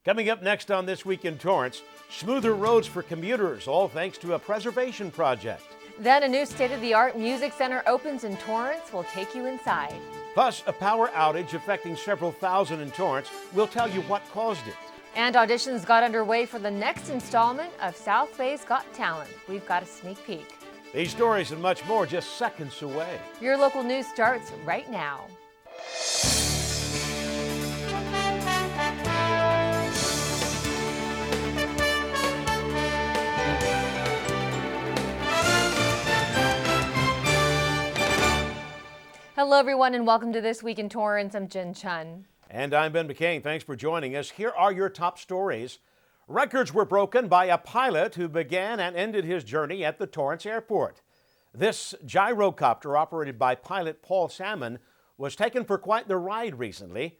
Coming up next on This Week in Torrance, smoother roads for commuters, all thanks to a preservation project. Then a new state-of-the-art music center opens in Torrance. We'll take you inside. Plus, a power outage affecting several thousand in Torrance. We'll tell you what caused it. And auditions got underway for the next installment of South Bay's Got Talent. We've got a sneak peek. These stories and much more just seconds away. Your local news starts right now. Hello, everyone, and welcome to This Week in Torrance. I'm Jin Chun. And I'm Ben McCain. Thanks for joining us. Here are your top stories. Records were broken by a pilot who began and ended his journey at the Torrance airport. This gyrocopter, operated by pilot Paul Salmon, was taken for quite the ride recently.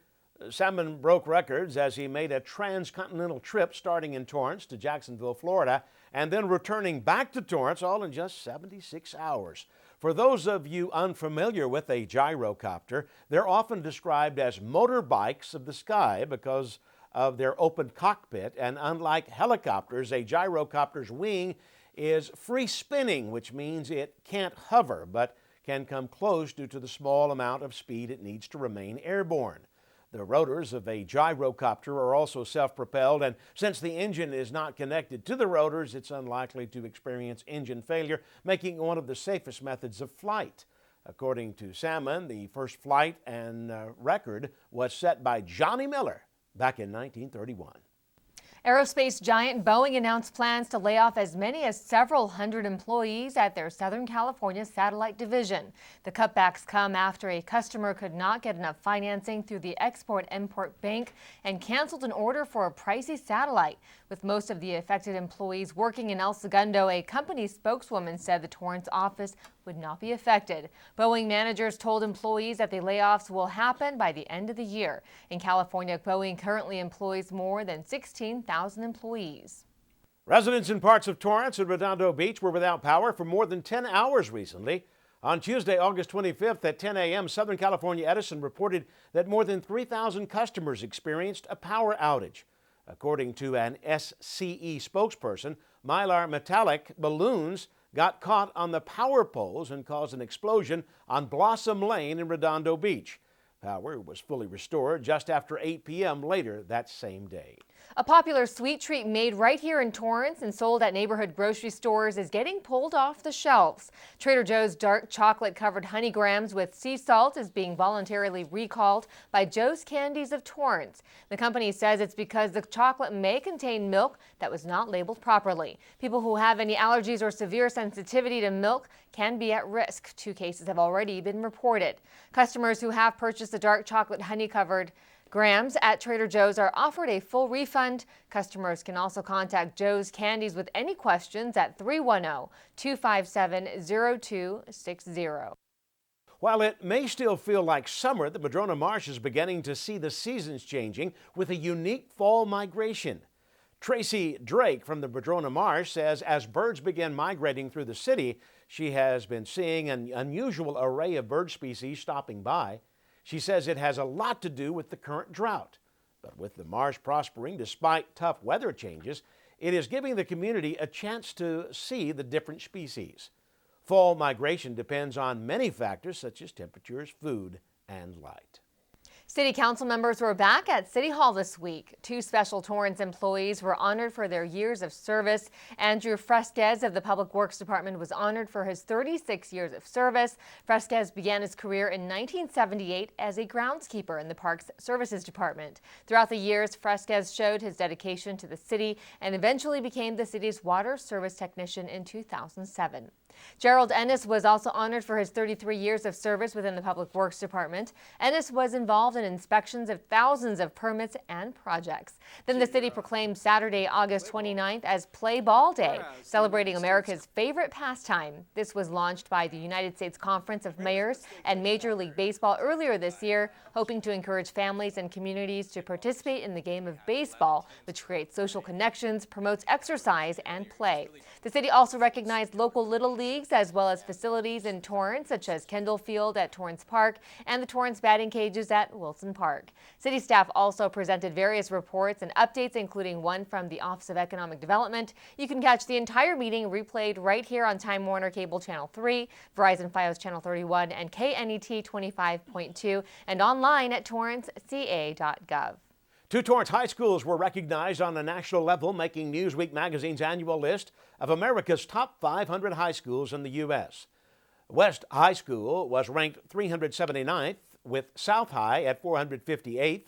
Salmon broke records as he made a transcontinental trip starting in Torrance to Jacksonville, Florida, and then returning back to Torrance, all in just 76 hours. For those of you unfamiliar with a gyrocopter, they're often described as motorbikes of the sky because of their open cockpit, and unlike helicopters, a gyrocopter's wing is free spinning, which means it can't hover but can come close due to the small amount of speed it needs to remain airborne. The rotors of a gyrocopter are also self-propelled, and since the engine is not connected to the rotors, it's unlikely to experience engine failure, making it one of the safest methods of flight. According to Salmon, the first flight and record was set by Johnny Miller back in 1931. Aerospace giant Boeing announced plans to lay off as many as several hundred employees at their Southern California satellite division. The cutbacks come after a customer could not get enough financing through the Export-Import Bank and canceled an order for a pricey satellite. With most of the affected employees working in El Segundo, a company spokeswoman said the Torrance office would not be affected. Boeing managers told employees that the layoffs will happen by the end of the year. In California, Boeing currently employs more than 16,000 employees. Residents in parts of Torrance and Redondo Beach were without power for more than 10 hours recently. On Tuesday, August 25th at 10 a.m., Southern California Edison reported that more than 3,000 customers experienced a power outage. According to an SCE spokesperson, Mylar metallic balloons got caught on the power poles and caused an explosion on Blossom Lane in Redondo Beach. Power was fully restored just after 8 p.m. later that same day. A popular sweet treat made right here in Torrance and sold at neighborhood grocery stores is getting pulled off the shelves. Trader Joe's dark chocolate-covered honey grams with sea salt is being voluntarily recalled by Joe's Candies of Torrance. The company says it's because the chocolate may contain milk that was not labeled properly. People who have any allergies or severe sensitivity to milk can be at risk. 2 cases have already been reported. Customers who have purchased the dark chocolate honey-covered grams at Trader Joe's are offered a full refund. Customers can also contact Joe's Candies with any questions at 310-257-0260. While it may still feel like summer, the Madrona Marsh is beginning to see the seasons changing with a unique fall migration. Tracy Drake from the Madrona Marsh says as birds begin migrating through the city, she has been seeing an unusual array of bird species stopping by. She says it has a lot to do with the current drought. But with the marsh prospering despite tough weather changes, it is giving the community a chance to see the different species. Fall migration depends on many factors such as temperatures, food, and light. City Council members were back at City Hall this week. 2 special Torrance employees were honored for their years of service. Andrew Fresquez of the Public Works Department was honored for his 36 years of service. Fresquez began his career in 1978 as a groundskeeper in the Parks Services Department. Throughout the years, Fresquez showed his dedication to the city and eventually became the city's water service technician in 2007. Gerald Ennis was also honored for his 33 years of service within the Public Works Department. Ennis was involved in inspections of thousands of permits and projects. Then the city proclaimed Saturday, August 29th as Play Ball Day, celebrating America's favorite pastime. This was launched by the United States Conference of Mayors and Major League Baseball earlier this year, hoping to encourage families and communities to participate in the game of baseball, which creates social connections, promotes exercise, and play. The city also recognized local Little League leagues as well as facilities in Torrance, such as Kendall Field at Torrance Park and the Torrance batting cages at Wilson Park. City staff also presented various reports and updates, including one from the Office of Economic Development. You can catch the entire meeting replayed right here on Time Warner Cable Channel 3, Verizon Fios Channel 31, and KNET 25.2, and online at torranceca.gov. 2 Torrance high schools were recognized on a national level, making Newsweek magazine's annual list of America's top 500 high schools in the U.S. West High School was ranked 379th, with South High at 458th.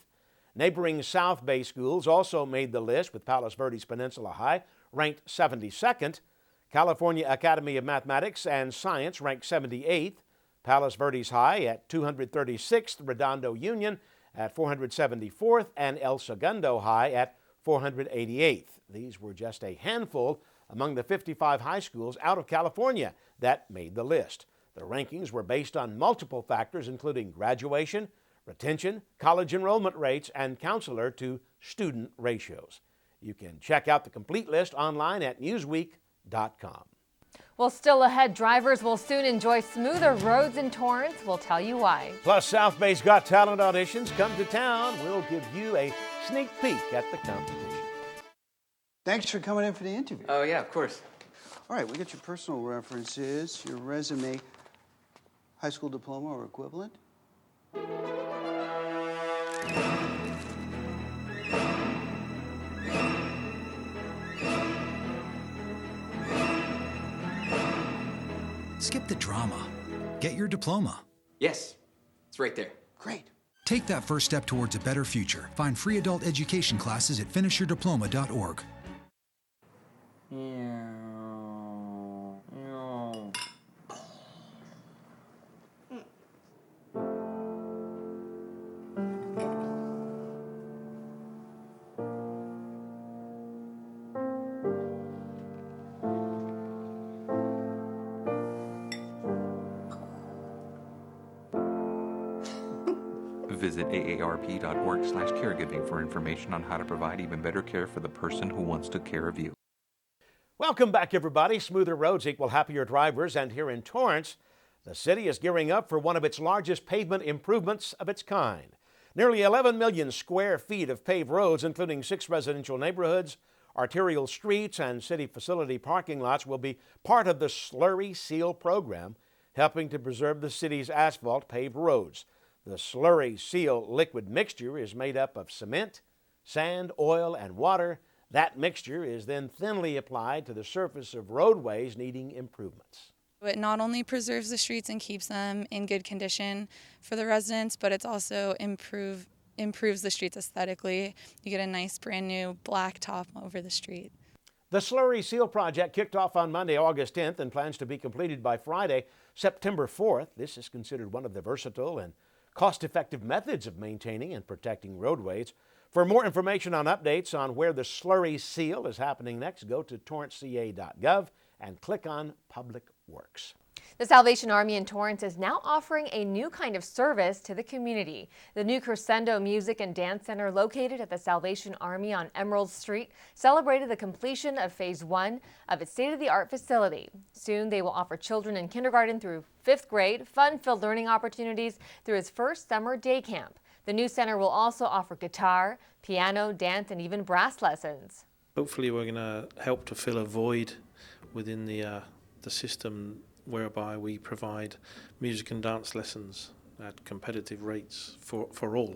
Neighboring South Bay schools also made the list, with Palos Verdes Peninsula High ranked 72nd. California Academy of Mathematics and Science ranked 78th. Palos Verdes High at 236th, Redondo Union at 474th, and El Segundo High at 488th. These were just a handful among the 55 high schools out of California that made the list. The rankings were based on multiple factors, including graduation, retention, college enrollment rates, and counselor to student ratios. You can check out the complete list online at newsweek.com. Well, still ahead, drivers will soon enjoy smoother roads in Torrance. We'll tell you why. Plus, South Bay's Got Talent auditions come to town. We'll give you a sneak peek at the competition. Thanks for coming in for the interview. Oh, yeah, of course. All right, we got your personal references, your resume, high school diploma or equivalent. Skip the drama. Get your diploma. Yes, it's right there. Great. Take that first step towards a better future. Find free adult education classes at finishyourdiploma.org. Visit aarp.org/caregiving for information on how to provide even better care for the person who wants to care of you. Welcome back, everybody. Smoother roads equal happier drivers, and here in Torrance, the city is gearing up for one of its largest pavement improvements of its kind. Nearly 11 million square feet of paved roads, including 6 residential neighborhoods, arterial streets, and city facility parking lots, will be part of the Slurry Seal program, helping to preserve the city's asphalt paved roads. The Slurry Seal liquid mixture is made up of cement, sand, oil, and water. That mixture is then thinly applied to the surface of roadways needing improvements. It not only preserves the streets and keeps them in good condition for the residents, but it's also improves the streets aesthetically. You get a nice brand new black top over the street. The Slurry Seal project kicked off on Monday, August 10th, and plans to be completed by Friday, September 4th. This is considered one of the versatile and cost-effective methods of maintaining and protecting roadways. For more information on updates on where the Slurry Seal is happening next, go to torranceca.gov and click on Public Works. The Salvation Army in Torrance is now offering a new kind of service to the community. The new Crescendo Music and Dance Center, located at the Salvation Army on Emerald Street, celebrated the completion of Phase 1 of its state-of-the-art facility. Soon they will offer children in kindergarten through 5th grade fun-filled learning opportunities through its first summer day camp. The new center will also offer guitar, piano, dance, and even brass lessons. Hopefully we're going to help to fill a void within the system, whereby we provide music and dance lessons at competitive rates for all,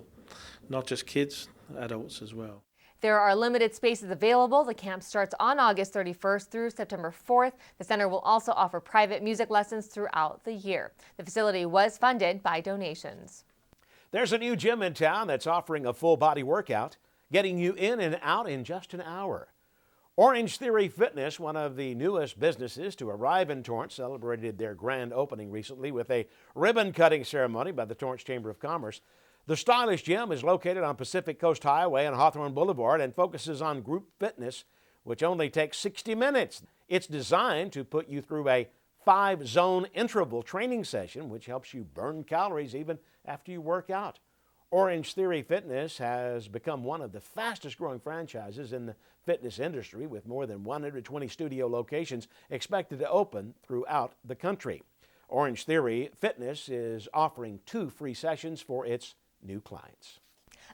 not just kids, adults as well. There are limited spaces available. The camp starts on August 31st through September 4th. The center will also offer private music lessons throughout the year. The facility was funded by donations. There's a new gym in town that's offering a full-body workout, getting you in and out in just an hour. Orange Theory Fitness, one of the newest businesses to arrive in Torrance, celebrated their grand opening recently with a ribbon-cutting ceremony by the Torrance Chamber of Commerce. The stylish gym is located on Pacific Coast Highway and Hawthorne Boulevard and focuses on group fitness, which only takes 60 minutes. It's designed to put you through a 5-zone interval training session, which helps you burn calories even after you work out. Orange Theory Fitness has become one of the fastest growing franchises in the fitness industry, with more than 120 studio locations expected to open throughout the country. Orange Theory Fitness is offering 2 free sessions for its new clients.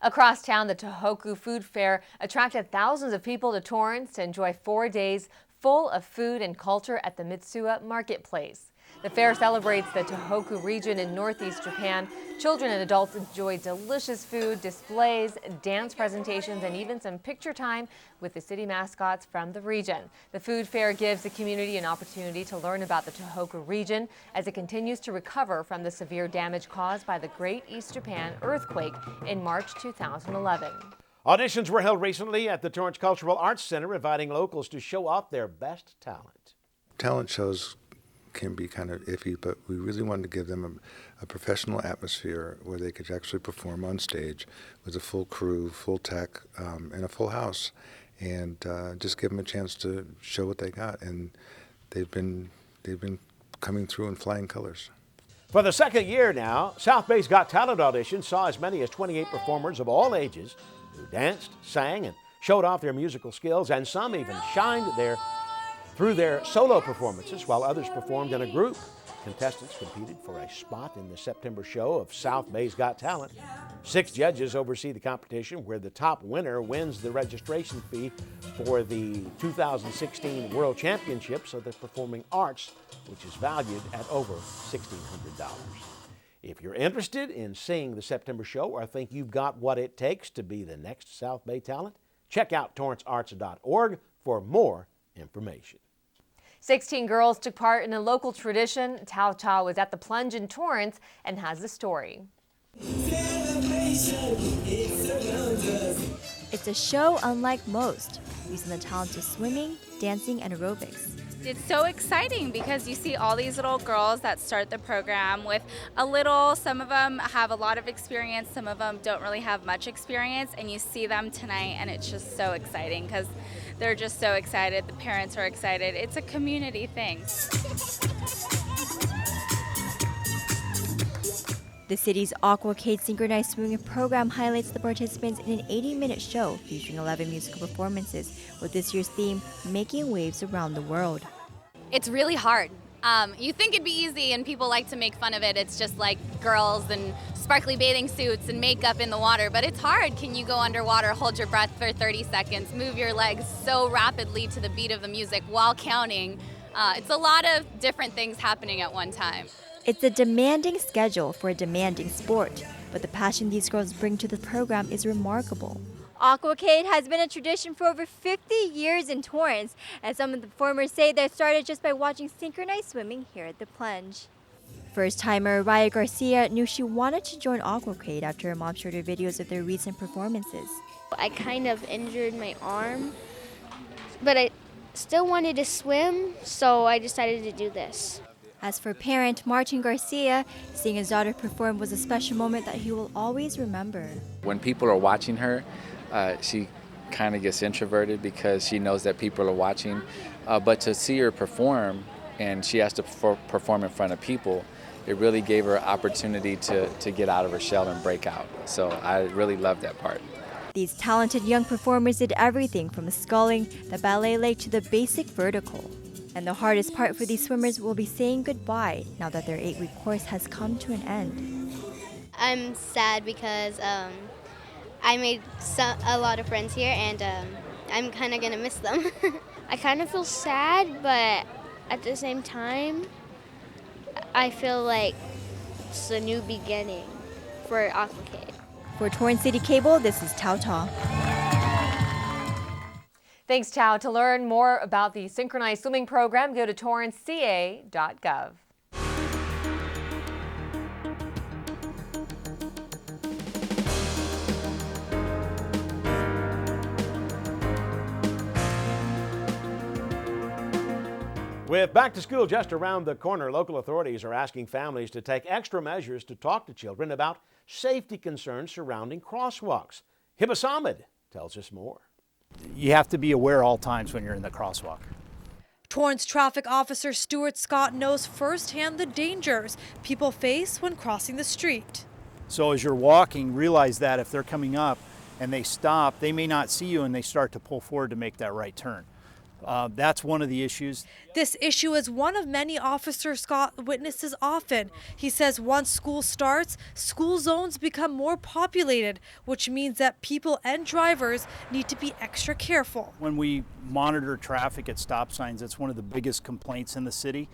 Across town, the Tohoku Food Fair attracted thousands of people to Torrance to enjoy 4 days full of food and culture at the Mitsuya Marketplace. The fair celebrates the Tohoku region in northeast Japan. Children and adults enjoy delicious food, displays, dance presentations, and even some picture time with the city mascots from the region. The food fair gives the community an opportunity to learn about the Tohoku region as it continues to recover from the severe damage caused by the Great East Japan earthquake in March 2011. Auditions were held recently at the Torrance Cultural Arts Center, inviting locals to show off their best talent. Talent shows can be kind of iffy, but we really wanted to give them a professional atmosphere where they could actually perform on stage with a full crew, full tech, and a full house, and just give them a chance to show what they got. And they've been coming through in flying colors. For the second year now, South Bay's Got Talent auditions saw as many as 28 performers of all ages who danced, sang, and showed off their musical skills, and some even shined through their solo performances, while others performed in a group. Contestants competed for a spot in the September show of South Bay's Got Talent. 6 judges oversee the competition, where the top winner wins the registration fee for the 2016 World Championships of the Performing Arts, which is valued at over $1,600. If you're interested in seeing the September show or think you've got what it takes to be the next South Bay talent, check out torrancearts.org for more information. 16 girls took part in a local tradition. Tao Tao was at the plunge in Torrance and has the story. It's a show unlike most, using the talents of swimming, dancing, and aerobics. It's so exciting because you see all these little girls that start the program with some of them have a lot of experience, some of them don't really have much experience, and you see them tonight and it's just so exciting because they're just so excited, the parents are excited. It's a community thing. The city's Aquacade synchronized swimming program highlights the participants in an 80-minute show featuring 11 musical performances, with this year's theme, Making Waves Around the World. It's really hard. You think it'd be easy and people like to make fun of it. It's just like girls and sparkly bathing suits and makeup in the water, but it's hard. Can you go underwater, hold your breath for 30 seconds, move your legs so rapidly to the beat of the music while counting? It's a lot of different things happening at one time. It's a demanding schedule for a demanding sport, but the passion these girls bring to the program is remarkable. Aquacade has been a tradition for over 50 years in Torrance, and some of the performers say they started just by watching synchronized swimming here at the plunge. First-timer Raya Garcia knew she wanted to join Aquacade after her mom showed her videos of their recent performances. I kind of injured my arm, but I still wanted to swim, so I decided to do this. As for parent Martin Garcia, seeing his daughter perform was a special moment that he will always remember. When people are watching her, she kind of gets introverted because she knows that people are watching. But to see her perform, and she has to perform in front of people, it really gave her an opportunity to get out of her shell and break out. So I really loved that part. These talented young performers did everything from sculling, the ballet leg, to the basic vertical. And the hardest part for these swimmers will be saying goodbye now that their 8-week course has come to an end. I'm sad because I made a lot of friends here, and I'm kind of going to miss them. I kind of feel sad, but at the same time, I feel like it's a new beginning for Aquacade. For Torrance CitiCABLE, this is Tao Tao. Thanks, Tao. To learn more about the synchronized swimming program, go to torranceca.gov. With back to school just around the corner, local authorities are asking families to take extra measures to talk to children about safety concerns surrounding crosswalks. Hiba Samad tells us more. You have to be aware all times when you're in the crosswalk. Torrance traffic officer Stuart Scott knows firsthand the dangers people face when crossing the street. So as you're walking, realize that if they're coming up and they stop, they may not see you and they start to pull forward to make that right turn. That's one of the issues. This issue is one of many Officer Scott witnesses often. He says once school starts, school zones become more populated, which means that people and drivers need to be extra careful. When we monitor traffic at stop signs, it's one of the biggest complaints in the city.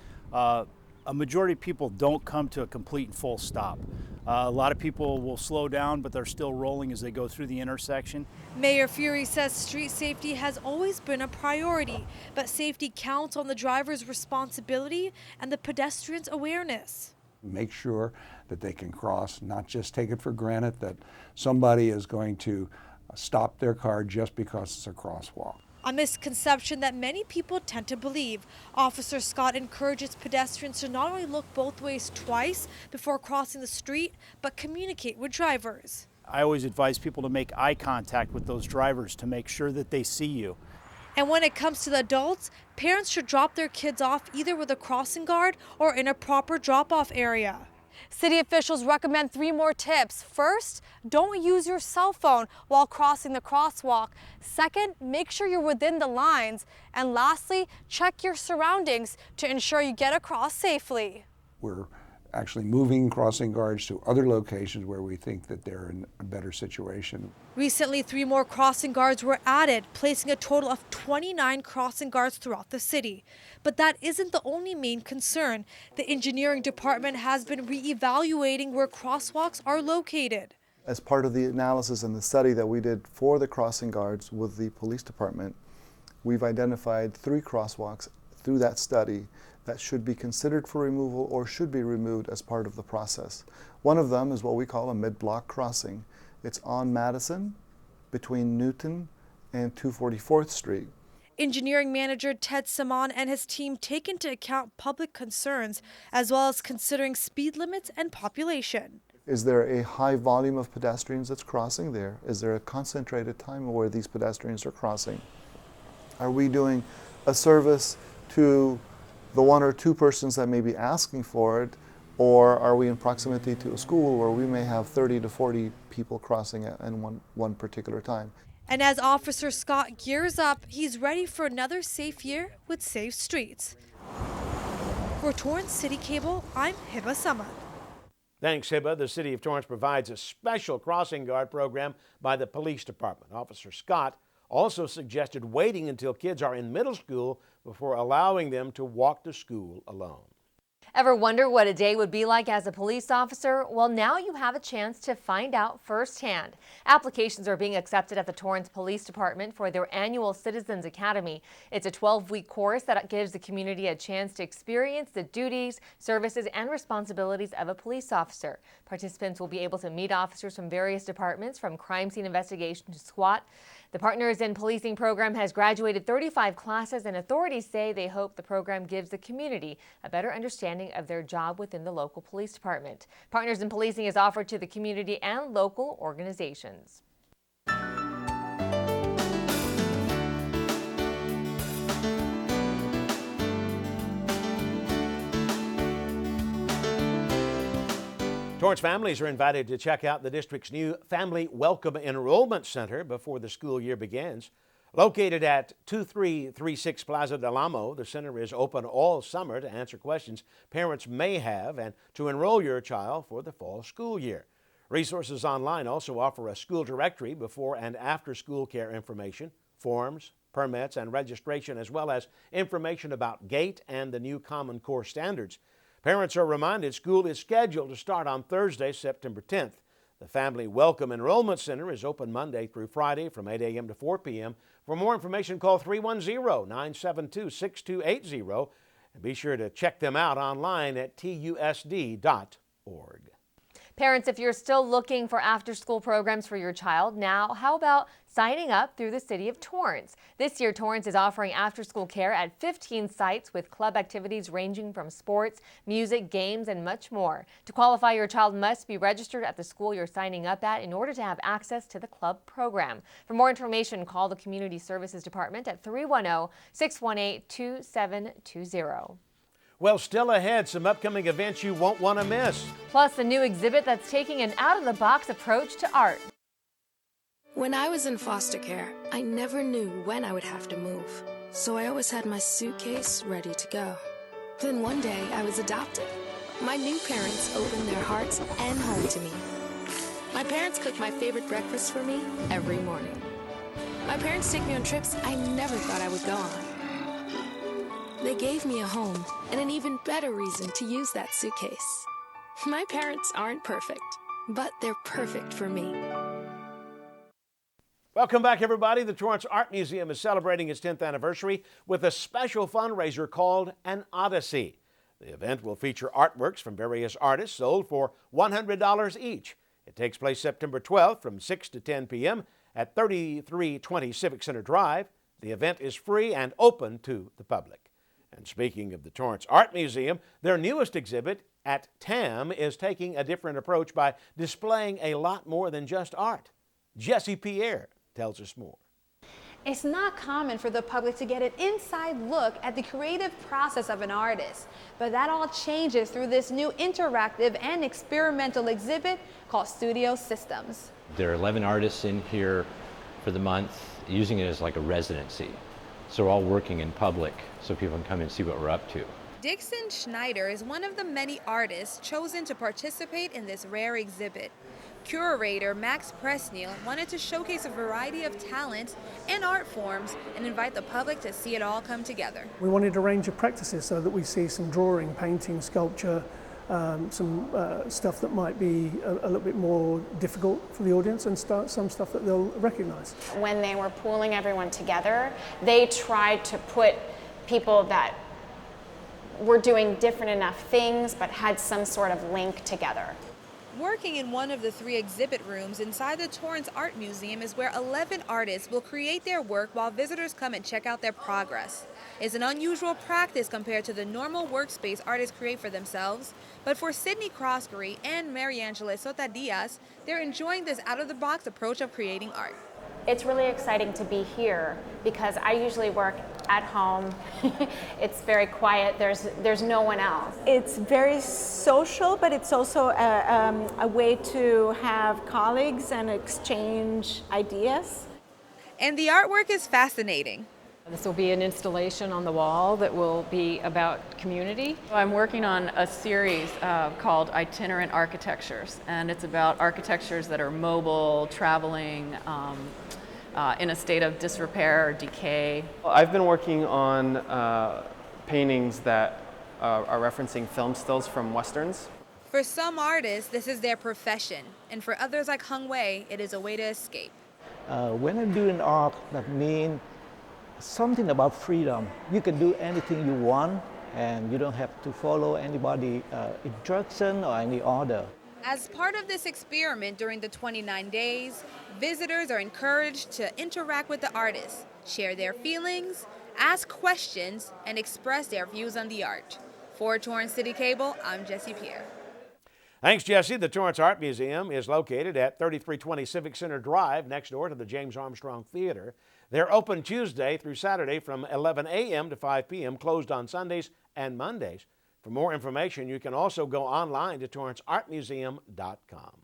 A majority of people don't come to a complete and full stop. A lot of people will slow down, but they're still rolling as they go through the intersection. Mayor Fury says street safety has always been a priority, but safety counts on the driver's responsibility and the pedestrian's awareness. Make sure that they can cross, not just take it for granted that somebody is going to stop their car just because it's a crosswalk. A misconception that many people tend to believe. Officer Scott encourages pedestrians to not only look both ways twice before crossing the street, but communicate with drivers. I always advise people to make eye contact with those drivers to make sure that they see you. And when it comes to the adults, parents should drop their kids off either with a crossing guard or in a proper drop-off area. City officials recommend 3 more tips. First, don't use your cell phone while crossing the crosswalk. Second, make sure you're within the lines. And lastly, check your surroundings to ensure you get across safely. We're actually moving crossing guards to other locations where we think that they're in a better situation. Recently, 3 more crossing guards were added, placing a total of 29 crossing guards throughout the city. But that isn't the only main concern. The engineering department has been re-evaluating where crosswalks are located. As part of the analysis and the study that we did for the crossing guards with the police department, we've identified 3 crosswalks through that study that should be considered for removal or should be removed as part of the process. One of them is what we call a mid-block crossing. It's on Madison between Newton and 244th Street. Engineering manager Ted Saman and his team take into account public concerns as well as considering speed limits and population. Is there a high volume of pedestrians that's crossing there? Is there a concentrated time where these pedestrians are crossing? Are we doing a service to the 1 or 2 persons that may be asking for it, or are we in proximity to a school where we may have 30 to 40 people crossing at one particular time? And as Officer Scott gears up, he's ready for another safe year with safe streets. For Torrance City Cable, I'm Hiba Samad. Thanks, Hiba. The City of Torrance provides a special crossing guard program by the police department. Officer Scott also suggested waiting until kids are in middle school before allowing them to walk to school alone. Ever wonder what a day would be like as a police officer? Well, now you have a chance to find out firsthand. Applications are being accepted at the Torrance Police Department for their annual Citizens Academy. It's a 12-week course that gives the community a chance to experience the duties, services, and responsibilities of a police officer. Participants will be able to meet officers from various departments, from crime scene investigation to SWAT. The Partners in Policing program has graduated 35 classes, and authorities say they hope the program gives the community a better understanding of their job within the local police department. Partners in Policing is offered to the community and local organizations. Torrance families are invited to check out the district's new Family Welcome Enrollment Center before the school year begins. Located at 2336 Plaza del Amo, the center is open all summer to answer questions parents may have and to enroll your child for the fall school year. Resources online also offer a school directory before and after school care information, forms, permits, and registration, as well as information about GATE and the new Common Core standards. Parents are reminded school is scheduled to start on Thursday, September 10th. The Family Welcome Enrollment Center is open Monday through Friday from 8 a.m. to 4 p.m. For more information, call 310-972-6280 and be sure to check them out online at TUSD.org. Parents, if you're still looking for after-school programs for your child, now how about signing up through the City of Torrance? This year, Torrance is offering after-school care at 15 sites with club activities ranging from sports, music, games, and much more. To qualify, your child must be registered at the school you're signing up at in order to have access to the club program. For more information, call the Community Services Department at 310-618-2720. Well, still ahead, some upcoming events you won't want to miss. Plus, a new exhibit that's taking an out-of-the-box approach to art. When I was in foster care, I never knew when I would have to move. So I always had my suitcase ready to go. Then one day, I was adopted. My new parents opened their hearts and home to me. My parents cook my favorite breakfast for me every morning. My parents take me on trips I never thought I would go on. They gave me a home and an even better reason to use that suitcase. My parents aren't perfect, but they're perfect for me. Welcome back, everybody. The Torrance Art Museum is celebrating its 10th anniversary with a special fundraiser called An Odyssey. The event will feature artworks from various artists sold for $100 each. It takes place September 12th from 6 to 10 p.m. at 3320 Civic Center Drive. The event is free and open to the public. And speaking of the Torrance Art Museum, their newest exhibit at TAM is taking a different approach by displaying a lot more than just art. Jessie Pierre tells us more. It's not common for the public to get an inside look at the creative process of an artist, but that all changes through this new interactive and experimental exhibit called Studio Systems. There are 11 artists in here for the month, using it as like a residency. So we're all working in public so people can come and see what we're up to. Dixon Schneider is one of the many artists chosen to participate in this rare exhibit. Curator Max Presnell wanted to showcase a variety of talents and art forms and invite the public to see it all come together. We wanted a range of practices so that we see some drawing, painting, sculpture, some stuff that might be a little bit more difficult for the audience, and some stuff that they'll recognize. When they were pooling everyone together, they tried to put people that were doing different enough things but had some sort of link together. Working in one of the 3 exhibit rooms inside the Torrance Art Museum is where 11 artists will create their work while visitors come and check out their progress. It's an unusual practice compared to the normal workspace artists create for themselves, but for Sydney Croskery and Mariangela Sota Diaz, they're enjoying this out-of-the-box approach of creating art. It's really exciting to be here because I usually work at home. It's very quiet. There's no one else. It's very social, but it's also a way to have colleagues and exchange ideas. And the artwork is fascinating. This will be an installation on the wall that will be about community. I'm working on a series called Itinerant Architectures, and it's about architectures that are mobile, traveling, in a state of disrepair or decay. I've been working on paintings that are referencing film stills from Westerns. For some artists, this is their profession, and for others like Hung Wei, it is a way to escape. When I'm doing art, that means something about freedom. You can do anything you want, and you don't have to follow anybody's instruction or any order. As part of this experiment during the 29 days, visitors are encouraged to interact with the artists, share their feelings, ask questions, and express their views on the art. For Torrance City Cable, I'm Jessie Pierre. Thanks, Jessie. The Torrance Art Museum is located at 3320 Civic Center Drive, next door to the James Armstrong Theater. They're open Tuesday through Saturday from 11 a.m. to 5 p.m., closed on Sundays and Mondays. For more information, you can also go online to torranceartmuseum.com.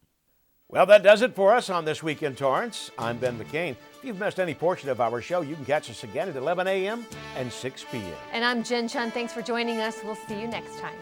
Well, that does it for us on This Week in Torrance. I'm Ben McCain. If you've missed any portion of our show, you can catch us again at 11 a.m. and 6 p.m. And I'm Jin Chun. Thanks for joining us. We'll see you next time.